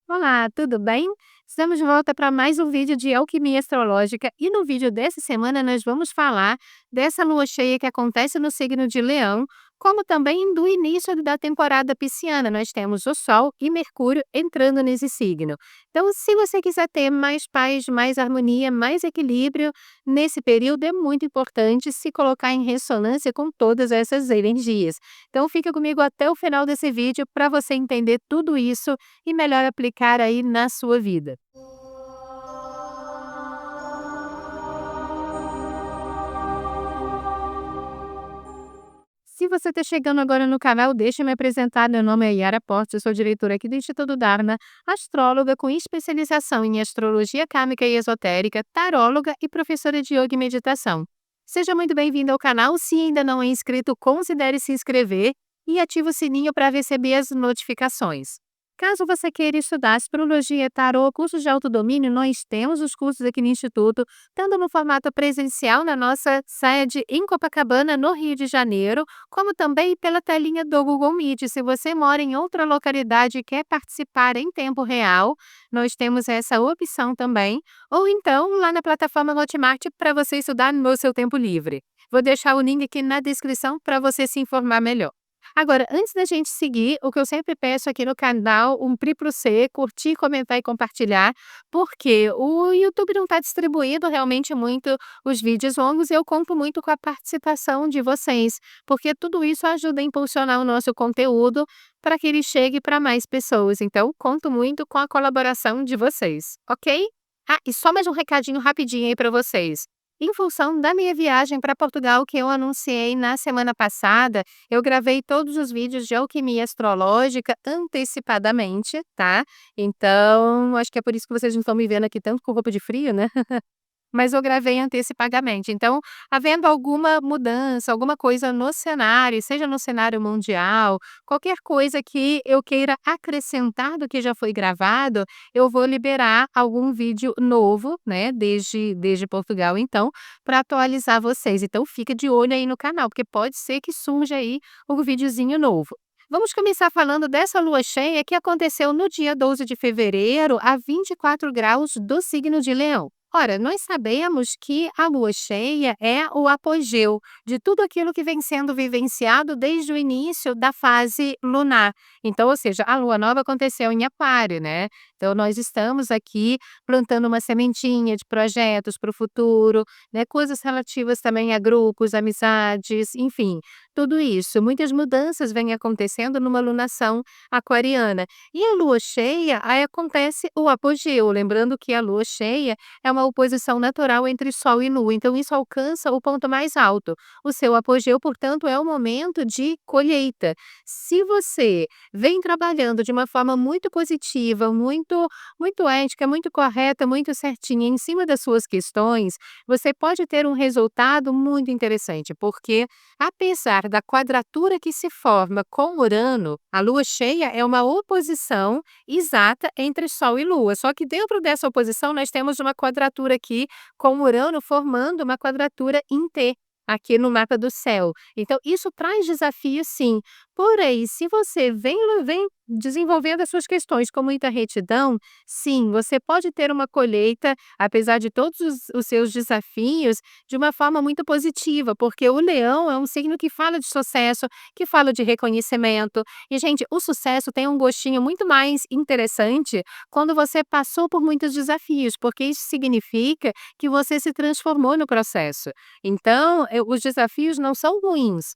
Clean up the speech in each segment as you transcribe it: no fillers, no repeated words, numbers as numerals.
Olá, tudo bem? Estamos de volta para mais um vídeo de alquimia astrológica e no vídeo dessa semana nós vamos falar dessa lua cheia que acontece no signo de Leão, como também do início da temporada pisciana. Nós temos o Sol e Mercúrio entrando nesse signo. Então, se você quiser ter mais paz, mais harmonia, mais equilíbrio nesse período, é muito importante se colocar em ressonância com todas essas energias. Então, fica comigo até o final desse vídeo para você entender tudo isso e melhor aplicar aí na sua vida. Se você está chegando agora no canal, deixa eu me apresentar. Meu nome é Yara Portes, eu sou diretora aqui do Instituto Dharma, astróloga com especialização em astrologia kármica e esotérica, taróloga e professora de yoga e meditação. Seja muito bem-vindo ao canal. Se ainda não é inscrito, considere se inscrever e ative o sininho para receber as notificações. Caso você queira estudar astrologia, tarô, cursos de autodomínio, nós temos os cursos aqui no Instituto, tanto no formato presencial na nossa sede em Copacabana, no Rio de Janeiro, como também pela telinha do Google Meet. Se você mora em outra localidade e quer participar em tempo real, nós temos essa opção também, ou então lá na plataforma Hotmart para você estudar no seu tempo livre. Vou deixar o link aqui na descrição para você se informar melhor. Agora, antes da gente seguir, o que eu sempre peço aqui no canal, um pri para você, curtir, comentar e compartilhar, porque o YouTube não está distribuindo realmente muito os vídeos longos e eu conto muito com a participação de vocês, porque tudo isso ajuda a impulsionar o nosso conteúdo para que ele chegue para mais pessoas. Então, conto muito com a colaboração de vocês, ok? Ah, e só mais um recadinho rapidinho aí para vocês. Em função da minha viagem para Portugal, que eu anunciei na semana passada, eu gravei todos os vídeos de alquimia astrológica antecipadamente, tá? Então, acho que é por isso que vocês não estão me vendo aqui tanto com roupa de frio, né? Mas eu gravei antecipadamente. Então, havendo alguma mudança, alguma coisa no cenário, seja no cenário mundial, qualquer coisa que eu queira acrescentar do que já foi gravado, eu vou liberar algum vídeo novo, né, desde Portugal então, para atualizar vocês. Então fica de olho aí no canal, porque pode ser que surja aí um videozinho novo. Vamos começar falando dessa lua cheia que aconteceu no dia 12 de fevereiro, a 24 graus do signo de Leão. Ora, nós sabemos que a lua cheia é o apogeu de tudo aquilo que vem sendo vivenciado desde o início da fase lunar. Então, ou seja, a lua nova aconteceu em Aquário, né? Então, nós estamos aqui plantando uma sementinha de projetos para o futuro, né? Coisas relativas também a grupos, amizades, enfim, tudo isso. Muitas mudanças vêm acontecendo numa lunação aquariana. E a lua cheia, aí acontece o apogeu. Lembrando que a lua cheia é uma oposição natural entre Sol e Lua, então isso alcança o ponto mais alto. O seu apogeu, portanto, é o momento de colheita. Se você vem trabalhando de uma forma muito positiva, muito ética, muito correta, muito certinha em cima das suas questões, você pode ter um resultado muito interessante, porque apesar da quadratura que se forma com Urano, a lua cheia é uma oposição exata entre Sol e Lua. Só que dentro dessa oposição nós temos uma quadratura aqui com Urano formando uma quadratura em T, aqui no mapa do céu. Então isso traz desafios sim. Porém, se você vem desenvolvendo as suas questões com muita retidão, sim, você pode ter uma colheita, apesar de todos os seus desafios, de uma forma muito positiva, porque o leão é um signo que fala de sucesso, que fala de reconhecimento. E, gente, o sucesso tem um gostinho muito mais interessante quando você passou por muitos desafios, porque isso significa que você se transformou no processo. Então, os desafios não são ruins,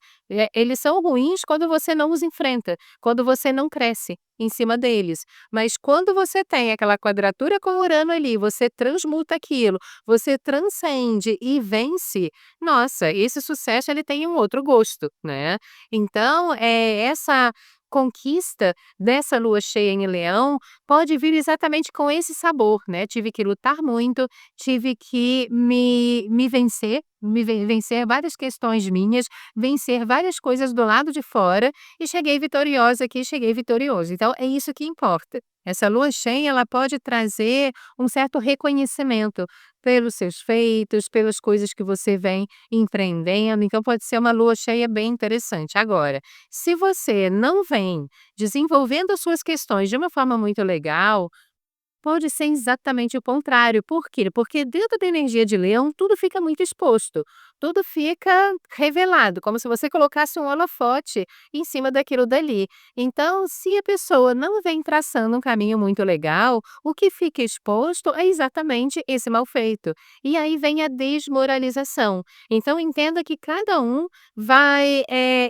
eles são ruins quando você não os enfrenta, quando você não cresce em cima deles. Mas quando você tem aquela quadratura com Urano ali, você transmuta aquilo, você transcende e vence, nossa, esse sucesso ele tem um outro gosto, né. Então, essa conquista dessa lua cheia em Leão pode vir exatamente com esse sabor, né, tive que lutar muito, tive que me vencer, vencer várias questões minhas, vencer várias coisas do lado de fora e cheguei vitoriosa aqui, cheguei vitorioso. Então é isso que importa. Essa lua cheia, ela pode trazer um certo reconhecimento, pelos seus feitos, pelas coisas que você vem empreendendo, então pode ser uma lua cheia bem interessante. Agora, se você não vem desenvolvendo as suas questões de uma forma muito legal, pode ser exatamente o contrário. Por quê? Porque dentro da energia de Leão, tudo fica muito exposto, tudo fica revelado, como se você colocasse um holofote em cima daquilo dali. Então, se a pessoa não vem traçando um caminho muito legal, o que fica exposto é exatamente esse mal feito. E aí vem a desmoralização. Então, entenda que cada um vai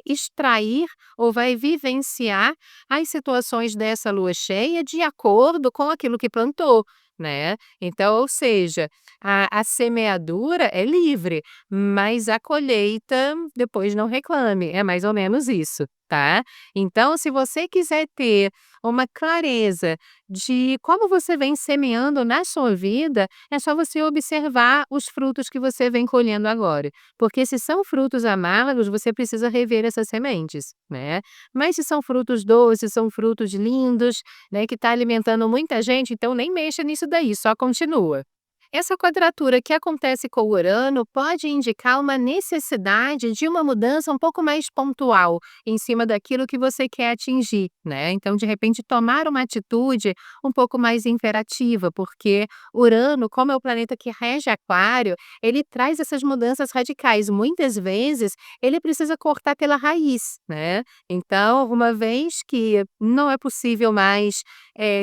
extrair ou vai vivenciar as situações dessa lua cheia de acordo com aquilo que plantou, né. Então, ou seja, a semeadura é livre, mas a colheita depois não reclame, é mais ou menos isso, tá. Então, se você quiser ter uma clareza de como você vem semeando na sua vida, é só você observar os frutos que você vem colhendo agora, porque se são frutos amargos, você precisa rever essas sementes, né. Mas se são frutos doces, são frutos lindos, né, que está alimentando muita gente, então nem mexa nisso daí, só continua. Essa quadratura que acontece com o Urano pode indicar uma necessidade de uma mudança um pouco mais pontual em cima daquilo que você quer atingir, né? Então, de repente, tomar uma atitude um pouco mais imperativa, porque Urano, como é o planeta que rege Aquário, ele traz essas mudanças radicais. Muitas vezes, ele precisa cortar pela raiz, né? Então, uma vez que não é possível mais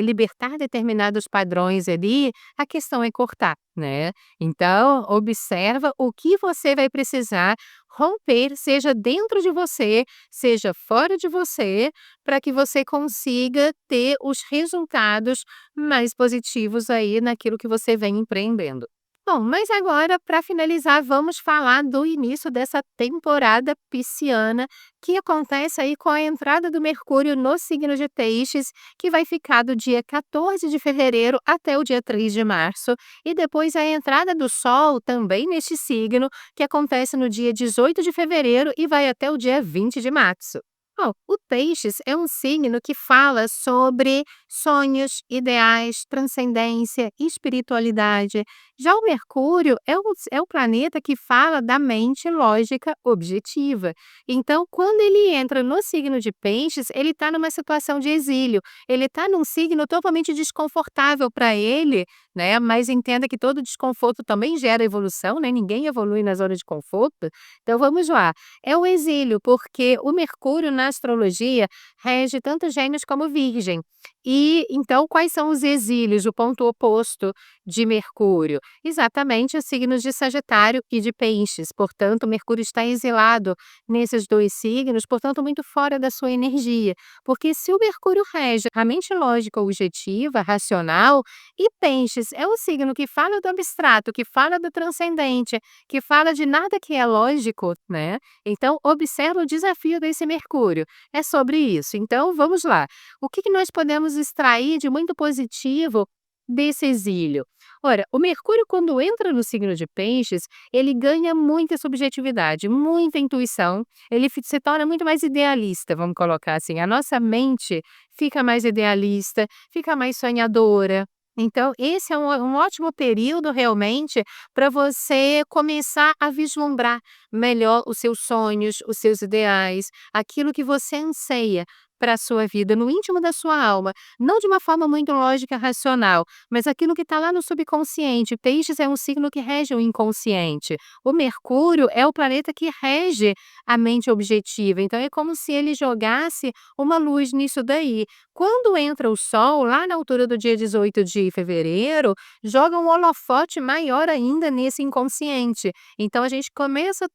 libertar determinados padrões ali, a questão é cortar, né. Então, observa o que você vai precisar romper, seja dentro de você, seja fora de você, para que você consiga ter os resultados mais positivos aí naquilo que você vem empreendendo. Bom, mas agora, para finalizar, vamos falar do início dessa temporada pisciana, que acontece aí com a entrada do Mercúrio no signo de Peixes, que vai ficar do dia 14 de fevereiro até o dia 3 de março, e depois a entrada do Sol também neste signo, que acontece no dia 18 de fevereiro e vai até o dia 20 de março. Bom, o Peixes é um signo que fala sobre sonhos, ideais, transcendência, espiritualidade. Já o Mercúrio é o planeta que fala da mente lógica objetiva. Então, quando ele entra no signo de Peixes, ele está numa situação de exílio. Ele está num signo totalmente desconfortável para ele, né? Mas entenda que todo desconforto também gera evolução, né? Ninguém evolui na zona de conforto. Então, vamos lá. É o exílio, porque o Mercúrio na astrologia rege tanto Gêmeos como Virgem. E então, quais são os exílios, o ponto oposto de Mercúrio? Exatamente os signos de Sagitário e de Peixes. Portanto, Mercúrio está exilado nesses dois signos, portanto, muito fora da sua energia. Porque se o Mercúrio rege a mente lógica, objetiva, racional, e Peixes é o signo que fala do abstrato, que fala do transcendente, que fala de nada que é lógico, né? Então, observa o desafio desse Mercúrio. É sobre isso. Então, vamos lá. O que nós podemos extrair de muito positivo desse exílio? Ora, o Mercúrio, quando entra no signo de Peixes, ele ganha muita subjetividade, muita intuição, ele se torna muito mais idealista, vamos colocar assim. A nossa mente fica mais idealista, fica mais sonhadora. Então, esse é um ótimo período realmente para você começar a vislumbrar melhor os seus sonhos, os seus ideais, aquilo que você anseia para a sua vida, no íntimo da sua alma, não de uma forma muito lógica, racional, mas aquilo que está lá no subconsciente. Peixes é um signo que rege o inconsciente. O Mercúrio é o planeta que rege a mente objetiva, então é como se ele jogasse uma luz nisso daí. Quando entra o Sol, lá na altura do dia 18 de fevereiro, joga um holofote maior ainda nesse inconsciente. Então a gente começa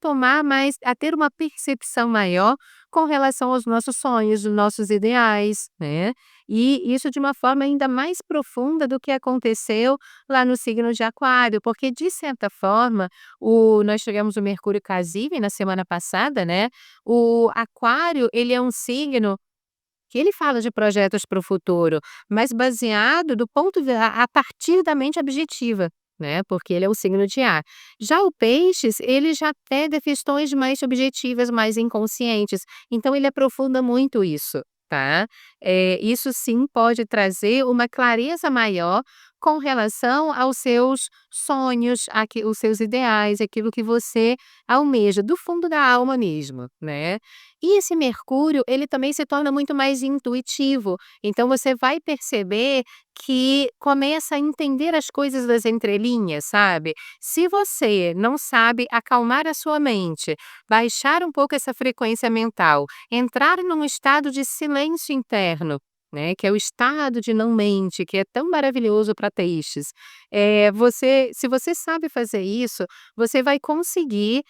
a ter uma percepção maior com relação aos nossos sonhos, os nossos ideais, né. E isso de uma forma ainda mais profunda do que aconteceu lá no signo de Aquário, porque de certa forma, nós tivemos o Mercúrio Casime na semana passada, né, o Aquário ele é um signo que ele fala de projetos para o futuro, mas baseado do ponto de a partir da mente objetiva, né, porque ele é o signo de ar. Já o Peixes, ele já pega questões mais subjetivas, mais inconscientes, então ele aprofunda muito isso, tá. Isso sim pode trazer uma clareza maior com relação aos seus sonhos, os seus ideais, aquilo que você almeja, do fundo da alma mesmo, né. E esse Mercúrio, ele também se torna muito mais intuitivo, então você vai perceber que começa a entender as coisas das entrelinhas, sabe. Se você não sabe acalmar a sua mente, baixar um pouco essa frequência mental, entrar num estado de silêncio interno, né, que é o estado de não mente, que é tão maravilhoso para peixes. Se você sabe fazer isso, você vai conseguir,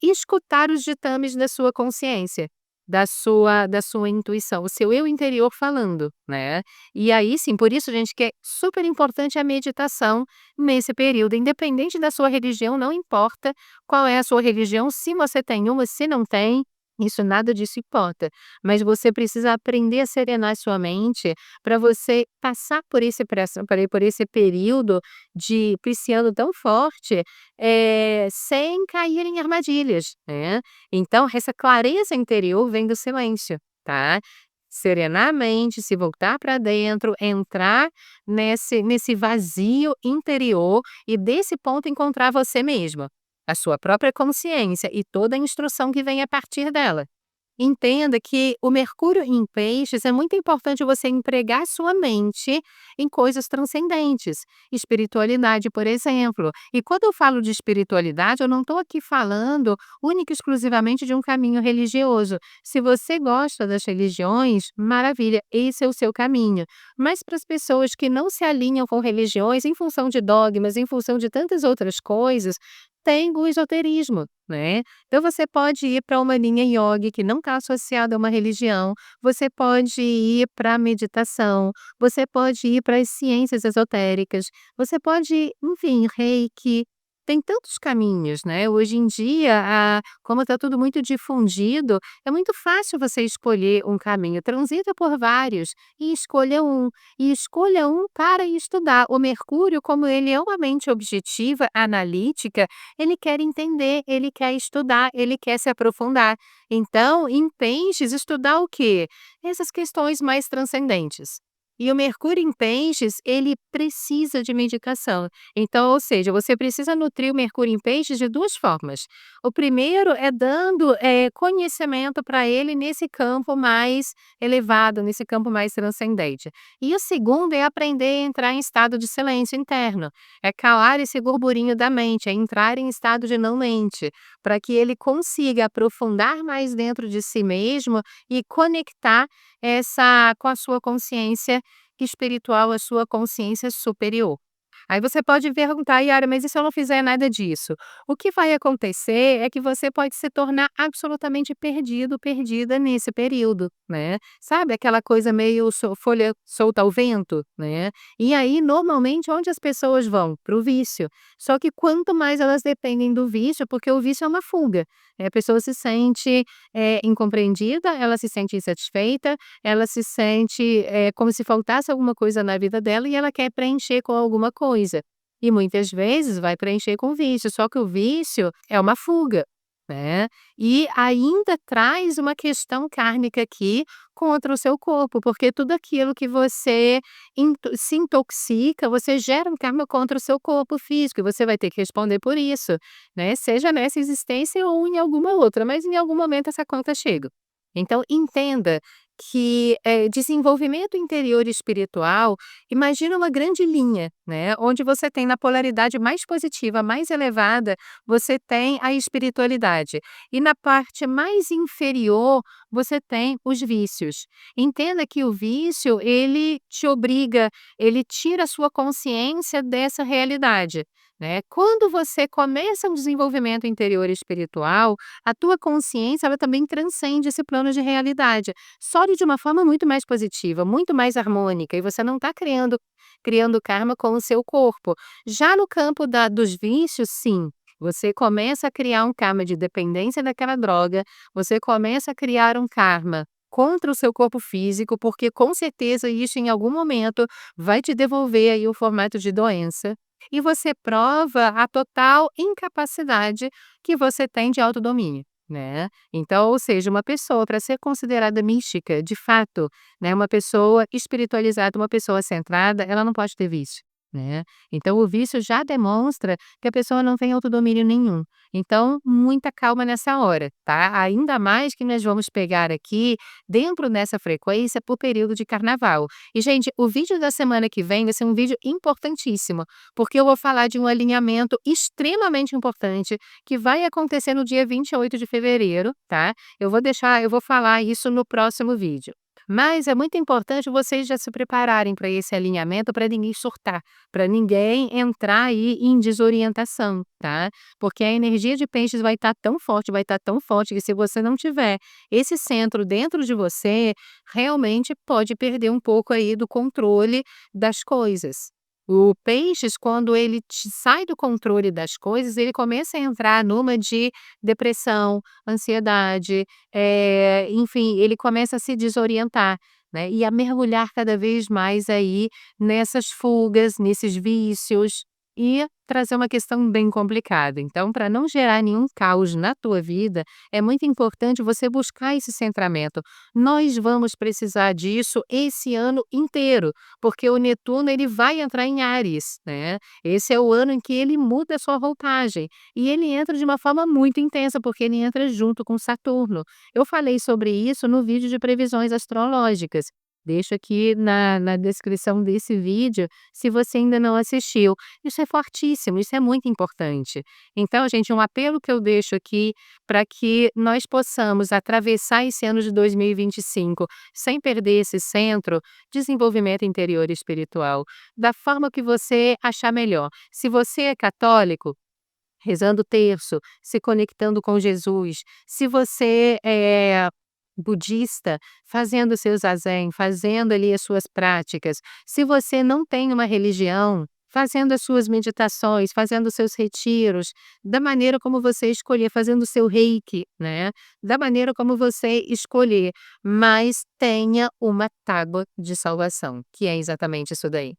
escutar os ditames da sua consciência, da sua intuição, o seu eu interior falando, né. E aí sim, por isso gente que é super importante a meditação nesse período, independente da sua religião, não importa qual é a sua religião, se você tem uma, se não tem, isso nada disso importa. Mas você precisa aprender a serenar sua mente para você passar por esse período de pisciano tão forte, sem cair em armadilhas, né. Então essa clareza interior vem do silêncio, tá. Serenar a mente, se voltar para dentro, entrar nesse vazio interior e desse ponto encontrar você mesmo, a sua própria consciência e toda a instrução que vem a partir dela. Entenda que o Mercúrio em Peixes é muito importante você empregar sua mente em coisas transcendentes, espiritualidade, por exemplo. E quando eu falo de espiritualidade, eu não estou aqui falando única e exclusivamente de um caminho religioso. Se você gosta das religiões, maravilha, esse é o seu caminho. Mas para as pessoas que não se alinham com religiões em função de dogmas, em função de tantas outras coisas, tem o esoterismo, né? Então você pode ir para uma linha iogue que não está associada a uma religião, você pode ir para a meditação, você pode ir para as ciências esotéricas, você pode, enfim, reiki, tem tantos caminhos, né. Hoje em dia, como está tudo muito difundido, é muito fácil você escolher um caminho, transita por vários e escolha um. E escolha um para estudar. O Mercúrio, como ele é uma mente objetiva, analítica, ele quer entender, ele quer estudar, ele quer se aprofundar. Então, em Peixes, estudar o quê? Essas questões mais transcendentes. E o Mercúrio em Peixes, ele precisa de medicação. Então, ou seja, você precisa nutrir o Mercúrio em Peixes de 2 formas. O primeiro é dando, conhecimento para ele nesse campo mais elevado, nesse campo mais transcendente. E o segundo é aprender a entrar em estado de silêncio interno, é calar esse burburinho da mente, é entrar em estado de não mente, para que ele consiga aprofundar mais dentro de si mesmo e conectar essa com a sua consciência espiritual, a sua consciência superior. Aí você pode perguntar: "Yara, mas e se eu não fizer nada disso?". O que vai acontecer é que você pode se tornar absolutamente perdido, perdida nesse período, né. Sabe aquela coisa meio folha solta ao vento, né. E aí, normalmente, onde as pessoas vão? Para o vício. Só que quanto mais elas dependem do vício, porque o vício é uma fuga, a pessoa se sente, incompreendida, ela se sente insatisfeita, ela se sente, como se faltasse alguma coisa na vida dela e ela quer preencher com alguma coisa. E muitas vezes vai preencher com vício, só que o vício é uma fuga, né. E ainda traz uma questão kármica aqui contra o seu corpo, porque tudo aquilo que você se intoxica, você gera um karma contra o seu corpo físico e você vai ter que responder por isso, né, seja nessa existência ou em alguma outra, mas em algum momento essa conta chega. Então entenda que, desenvolvimento interior espiritual, imagina uma grande linha, né, onde você tem na polaridade mais positiva, mais elevada, você tem a espiritualidade, e na parte mais inferior, você tem os vícios. Entenda que o vício, ele te obriga, ele tira a sua consciência dessa realidade, né. Quando você começa um desenvolvimento interior espiritual, a tua consciência, ela também transcende esse plano de realidade, só de uma forma muito mais positiva, muito mais harmônica, e você não está criando karma com o seu corpo. Já no campo dos vícios, sim, você começa a criar um karma de dependência daquela droga, você começa a criar um karma contra o seu corpo físico, porque com certeza isso em algum momento vai te devolver aí o formato de doença, e você prova a total incapacidade que você tem de autodomínio, né. Então, ou seja, uma pessoa para ser considerada mística, de fato, né, uma pessoa espiritualizada, uma pessoa centrada, ela não pode ter vício. né. Então o vício já demonstra que a pessoa não tem autodomínio nenhum. Então, muita calma nessa hora, tá. Ainda mais que nós vamos pegar aqui, dentro dessa frequência, por período de carnaval. E gente, o vídeo da semana que vem vai ser um vídeo importantíssimo, porque eu vou falar de um alinhamento extremamente importante, que vai acontecer no dia 28 de fevereiro, tá. Eu vou falar isso no próximo vídeo. Mas é muito importante vocês já se prepararem para esse alinhamento, para ninguém surtar, para ninguém entrar aí em desorientação, tá. Porque a energia de peixes vai estar tão forte que se você não tiver esse centro dentro de você, realmente pode perder um pouco aí do controle das coisas. O peixes, quando ele sai do controle das coisas, ele começa a entrar numa de depressão, ansiedade, enfim, ele começa a se desorientar, né, e a mergulhar cada vez mais aí nessas fugas, nesses vícios, e trazer uma questão bem complicada. Então, para não gerar nenhum caos na tua vida, é muito importante você buscar esse centramento. Nós vamos precisar disso esse ano inteiro, porque o Netuno ele vai entrar em Áries, né. Esse é o ano em que ele muda a sua roupagem, e ele entra de uma forma muito intensa, porque ele entra junto com Saturno. Eu falei sobre isso no vídeo de previsões astrológicas. Deixo aqui na descrição desse vídeo, se você ainda não assistiu. Isso é fortíssimo, isso é muito importante. Então, gente, um apelo que eu deixo aqui para que nós possamos atravessar esse ano de 2025 sem perder esse centro, desenvolvimento interior e espiritual, da forma que você achar melhor. Se você é católico, rezando o terço, se conectando com Jesus. Se você é budista, fazendo o seu zazen, fazendo ali as suas práticas. Se você não tem uma religião, fazendo as suas meditações, fazendo os seus retiros, da maneira como você escolher, fazendo o seu reiki, né, da maneira como você escolher, mas tenha uma tábua de salvação, que é exatamente isso daí.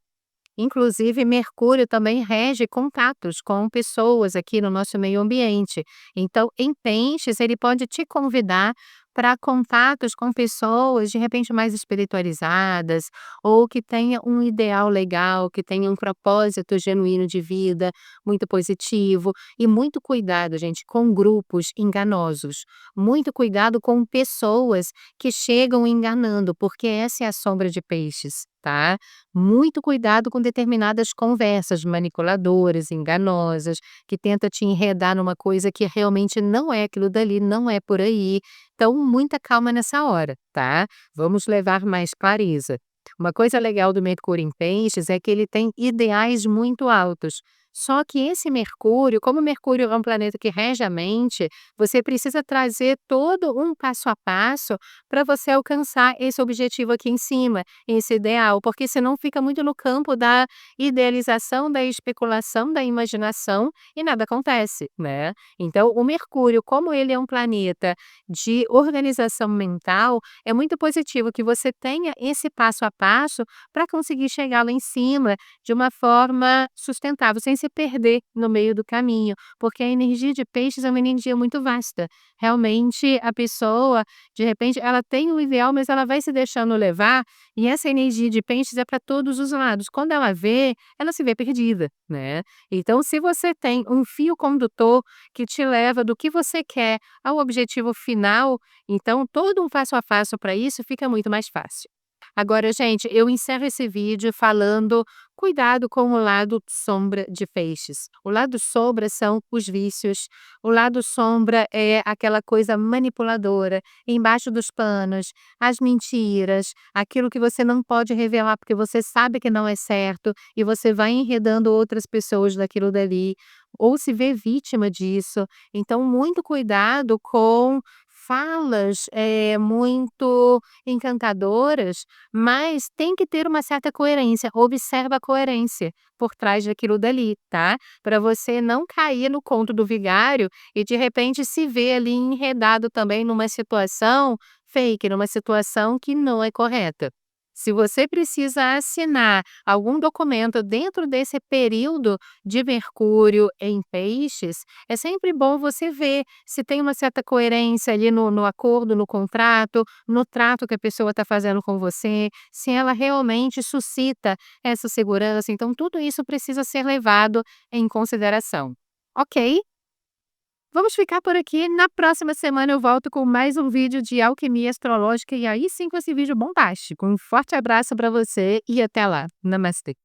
Inclusive, Mercúrio também rege contatos com pessoas aqui no nosso meio ambiente. Então, em Peixes, ele pode te convidar para contatos com pessoas de repente mais espiritualizadas, ou que tenha um ideal legal, que tenha um propósito genuíno de vida muito positivo. E muito cuidado, gente, com grupos enganosos. Muito cuidado com pessoas que chegam enganando, porque essa é a sombra de Peixes, tá? Muito cuidado com determinadas conversas manipuladoras, enganosas, que tenta te enredar numa coisa que realmente não é aquilo dali, não é por aí. Então, muita calma nessa hora, tá? Vamos levar mais clareza. Uma coisa legal do Mercúrio em Peixes é que ele tem ideais muito altos. Só que esse Mercúrio, como Mercúrio é um planeta que rege a mente, você precisa trazer todo um passo a passo para você alcançar esse objetivo aqui em cima, esse ideal, porque senão fica muito no campo da idealização, da especulação, da imaginação e nada acontece, né. Então o Mercúrio, como ele é um planeta de organização mental, é muito positivo que você tenha esse passo a passo para conseguir chegar lá em cima de uma forma sustentável, sem se perder no meio do caminho, porque a energia de peixes é uma energia muito vasta. Realmente a pessoa, de repente, ela tem um ideal, mas ela vai se deixando levar, e essa energia de peixes é para todos os lados. Quando ela vê, ela se vê perdida, né. Então se você tem um fio condutor que te leva do que você quer ao objetivo final, então todo um passo a passo para isso fica muito mais fácil. Agora, gente, eu encerro esse vídeo falando: cuidado com o lado sombra de peixes. O lado sombra são os vícios, o lado sombra é aquela coisa manipuladora, embaixo dos panos, as mentiras, aquilo que você não pode revelar porque você sabe que não é certo e você vai enredando outras pessoas daquilo dali, ou se vê vítima disso. Então, muito cuidado com falas, muito encantadoras, mas tem que ter uma certa coerência. Observa a coerência por trás daquilo dali, tá? Para você não cair no conto do vigário e de repente se ver ali enredado também numa situação fake, numa situação que não é correta. Se você precisa assinar algum documento dentro desse período de Mercúrio em Peixes, é sempre bom você ver se tem uma certa coerência ali no acordo, no contrato, no trato que a pessoa está fazendo com você, se ela realmente suscita essa segurança. Então, tudo isso precisa ser levado em consideração. Ok? Vamos ficar por aqui. Na próxima semana eu volto com mais um vídeo de alquimia astrológica e aí sim com esse vídeo bombástico. Um forte abraço para você e até lá. Namastê.